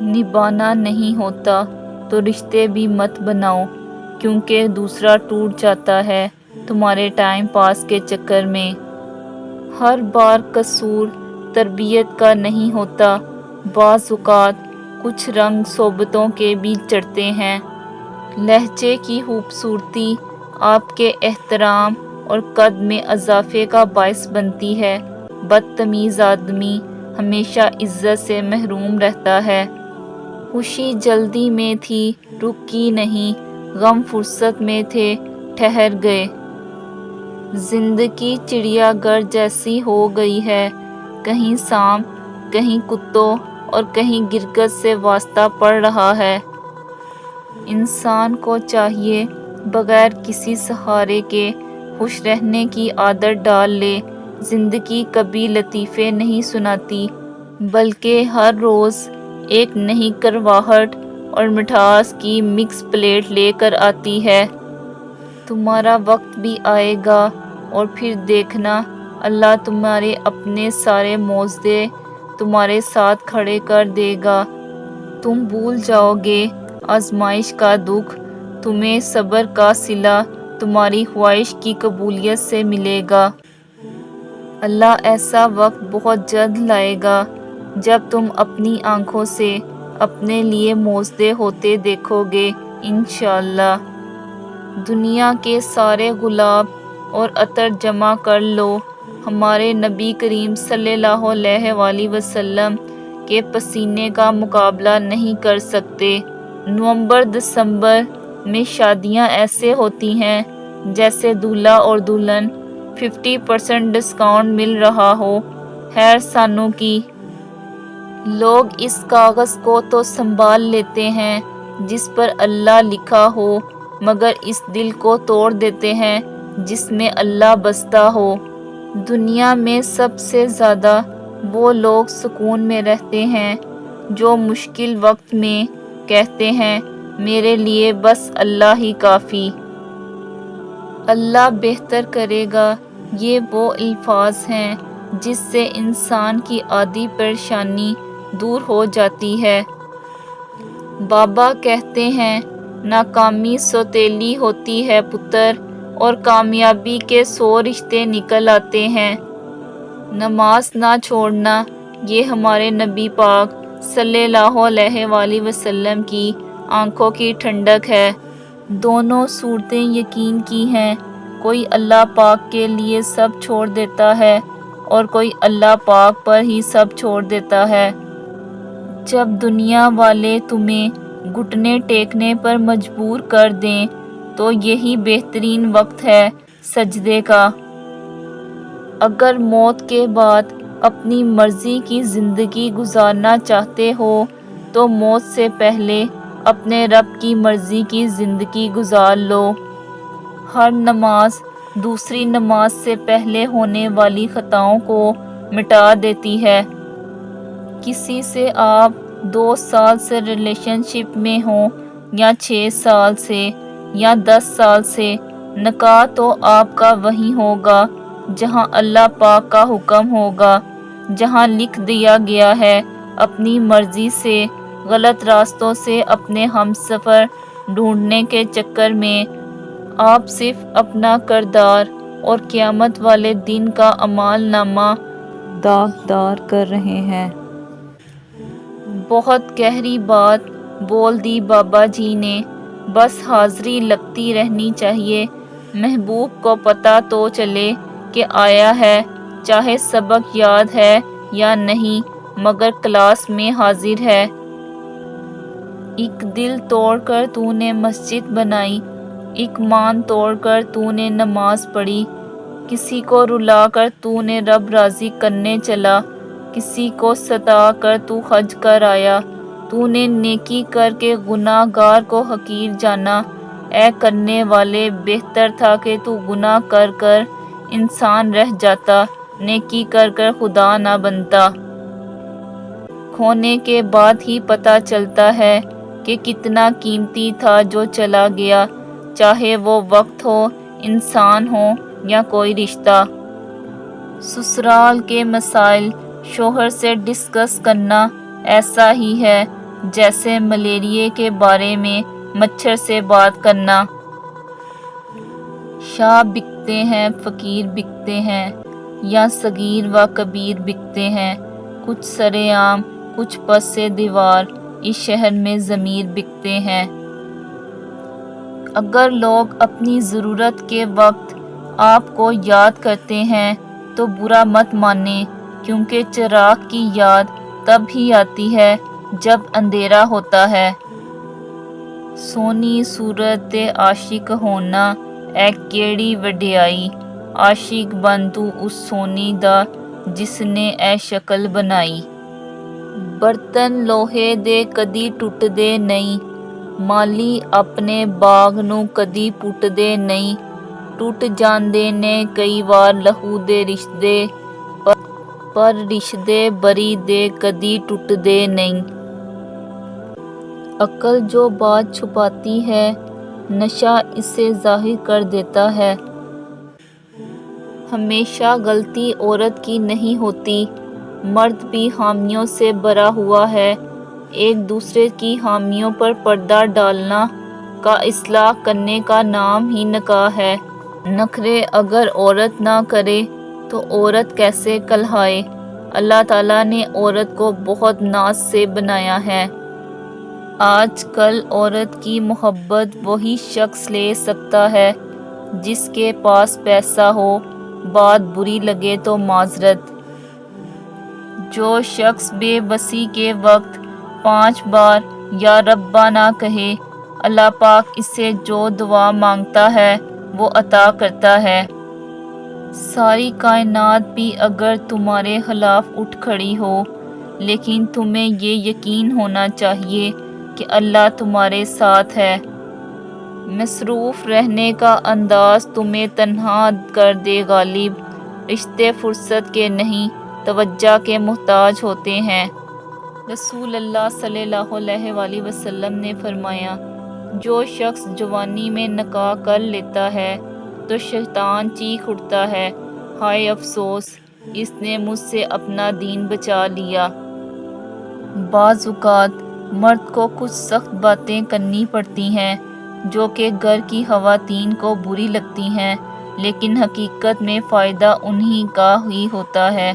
نبھانا نہیں ہوتا تو رشتے بھی مت بناؤ، کیونکہ دوسرا ٹوٹ جاتا ہے تمہارے ٹائم پاس کے چکر میں۔ ہر بار قصور تربیت کا نہیں ہوتا، بعض اوقات کچھ رنگ صحبتوں کے بھی چڑھتے ہیں۔ لہجے کی خوبصورتی آپ کے احترام اور قد میں اضافے کا باعث بنتی ہے۔ بدتمیز آدمی ہمیشہ عزت سے محروم رہتا ہے۔ خوشی جلدی میں تھی رکی نہیں، غم فرصت میں تھے ٹھہر گئے۔ زندگی چڑیا گھر جیسی ہو گئی ہے، کہیں سانپ، کہیں کتوں اور کہیں گرگٹ سے واسطہ پڑ رہا ہے۔ انسان کو چاہیے بغیر کسی سہارے کے خوش رہنے کی عادت ڈال لے۔ زندگی کبھی لطیفے نہیں سناتی، بلکہ ہر روز ایک نئی کڑواہٹ اور مٹھاس کی مکس پلیٹ لے کر آتی ہے۔ تمہارا وقت بھی آئے گا اور پھر دیکھنا اللہ تمہارے اپنے سارے معجزے تمہارے ساتھ کھڑے کر دے گا۔ تم بھول جاؤ گے آزمائش کا دکھ، تمہیں صبر کا صلہ تمہاری خواہش کی قبولیت سے ملے گا۔ اللہ ایسا وقت بہت جلد لائے گا جب تم اپنی آنکھوں سے اپنے لیے معجزے ہوتے دیکھو گے انشاءاللہ۔ دنیا کے سارے گلاب اور عطر جمع کر لو، ہمارے نبی کریم صلی اللہ علیہ وآلہ وسلم کے پسینے کا مقابلہ نہیں کر سکتے۔ نومبر دسمبر میں شادیاں ایسے ہوتی ہیں جیسے دولہا اور دلہن 50% ڈسکاؤنٹ مل رہا ہو۔ خیر سانوں کی لوگ اس کاغذ کو تو سنبھال لیتے ہیں جس پر اللہ لکھا ہو، مگر اس دل کو توڑ دیتے ہیں جس میں اللہ بستا ہو۔ دنیا میں سب سے زیادہ وہ لوگ سکون میں رہتے ہیں جو مشکل وقت میں کہتے ہیں میرے لیے بس اللہ ہی کافی۔ اللہ بہتر کرے گا، یہ وہ الفاظ ہیں جس سے انسان کی آدھی پریشانی دور ہو جاتی ہے۔ بابا کہتے ہیں ناکامی سوتیلی ہوتی ہے پتر، اور کامیابی کے 100 رشتے نکل آتے ہیں۔ نماز نہ چھوڑنا یہ ہمارے نبی پاک صلی اللہ علیہ وآلہ وسلم کی آنکھوں کی ٹھنڈک ہے۔ دونوں صورتیں یقین کی ہیں، کوئی اللہ پاک کے لیے سب چھوڑ دیتا ہے اور کوئی اللہ پاک پر ہی سب چھوڑ دیتا ہے۔ جب دنیا والے تمہیں گھٹنے ٹیکنے پر مجبور کر دیں تو یہی بہترین وقت ہے سجدے کا۔ اگر موت کے بعد اپنی مرضی کی زندگی گزارنا چاہتے ہو تو موت سے پہلے اپنے رب کی مرضی کی زندگی گزار لو۔ ہر نماز دوسری نماز سے پہلے ہونے والی خطاؤں کو مٹا دیتی ہے۔ کسی سے آپ 2 سال سے ریلیشن شپ میں ہوں یا 6 سال سے یا 10 سال سے، نکاح تو آپ کا وہیں ہوگا جہاں اللہ پاک کا حکم ہوگا، جہاں لکھ دیا گیا ہے۔ اپنی مرضی سے غلط راستوں سے اپنے ہمسفر ڈھونڈنے کے چکر میں آپ صرف اپنا کردار اور قیامت والے دن کا اعمال نامہ داغدار کر رہے ہیں۔ بہت گہری بات بول دی بابا جی نے، بس حاضری لگتی رہنی چاہیے۔ محبوب کو پتہ تو چلے کہ آیا ہے، چاہے سبق یاد ہے یا نہیں مگر کلاس میں حاضر ہے۔ ایک دل توڑ کر تو نے مسجد بنائی، ایک مان توڑ کر تو نے نماز پڑھی، کسی کو رلا کر تو نے رب راضی کرنے چلا، کسی کو ستا کر تو حج کر آیا۔ تو نے نیکی کر کے گناہ گار کو حقیر جانا، اے کرنے والے بہتر تھا کہ تو گناہ کر کر انسان رہ جاتا، نیکی کر کر خدا نہ بنتا۔ کھونے کے بعد ہی پتہ چلتا ہے کہ کتنا قیمتی تھا جو چلا گیا، چاہے وہ وقت ہو، انسان ہو یا کوئی رشتہ۔ سسرال کے مسائل شوہر سے ڈسکس کرنا ایسا ہی ہے جیسے ملیریا کے بارے میں مچھر سے بات کرنا۔ شاہ بکتے ہیں، فقیر بکتے ہیں، یا صغیر و کبیر بکتے ہیں، کچھ سرے عام، کچھ پس دیوار، اس شہر میں ضمیر بکتے ہیں۔ اگر لوگ اپنی ضرورت کے وقت آپ کو یاد کرتے ہیں تو برا مت مانیں، کیونکہ چراغ کی یاد تب ہی آتی ہے جب اندھیرا ہوتا ہے۔ سونی صورت عاشق ہونا اے کیڑی وڈیائی، عاشق بن تو اس سونی دا جس نے اے شکل بنائی۔ برتن لوہے دے کدی ٹوٹدے نہیں، مالی اپنے باغ نوں کدی پُٹدے نہیں، ٹوٹ جاندے نے کئی وار لہو دے رشتے، پر رشتے بری دے کدی ٹوٹدے نہیں۔ عقل جو بات چھپاتی ہے، نشہ اسے ظاہر کر دیتا ہے۔ ہمیشہ غلطی عورت کی نہیں ہوتی، مرد بھی خامیوں سے بھرا ہوا ہے۔ ایک دوسرے کی خامیوں پر پردہ ڈالنا کا اصلاح کرنے کا نام ہی نکاح ہے۔ نخرے اگر عورت نہ کرے تو عورت کیسے کہلائے؟ اللہ تعالیٰ نے عورت کو بہت ناز سے بنایا ہے۔ آج کل عورت کی محبت وہی شخص لے سکتا ہے جس کے پاس پیسہ ہو، بات بری لگے تو معذرت۔ جو شخص بے بسی کے وقت 5 بار یا ربا نہ کہے، اللہ پاک اسے جو دعا مانگتا ہے وہ عطا کرتا ہے۔ ساری کائنات بھی اگر تمہارے خلاف اٹھ کھڑی ہو، لیکن تمہیں یہ یقین ہونا چاہیے کہ اللہ تمہارے ساتھ ہے۔ مصروف رہنے کا انداز تمہیں تنہا کر دے غالب، رشتے فرصت کے نہیں توجہ کے محتاج ہوتے ہیں۔ رسول اللہ صلی اللہ علیہ وآلہ وسلم نے فرمایا، جو شخص جوانی میں نکاح کر لیتا ہے تو شیطان چیخ اٹھتا ہے، ہائے افسوس، اس نے مجھ سے اپنا دین بچا لیا۔ بعض اوقات مرد کو کچھ سخت باتیں کرنی پڑتی ہیں جو کہ گھر کی خواتین کو بری لگتی ہیں، لیکن حقیقت میں فائدہ انہی کا ہی ہوتا ہے۔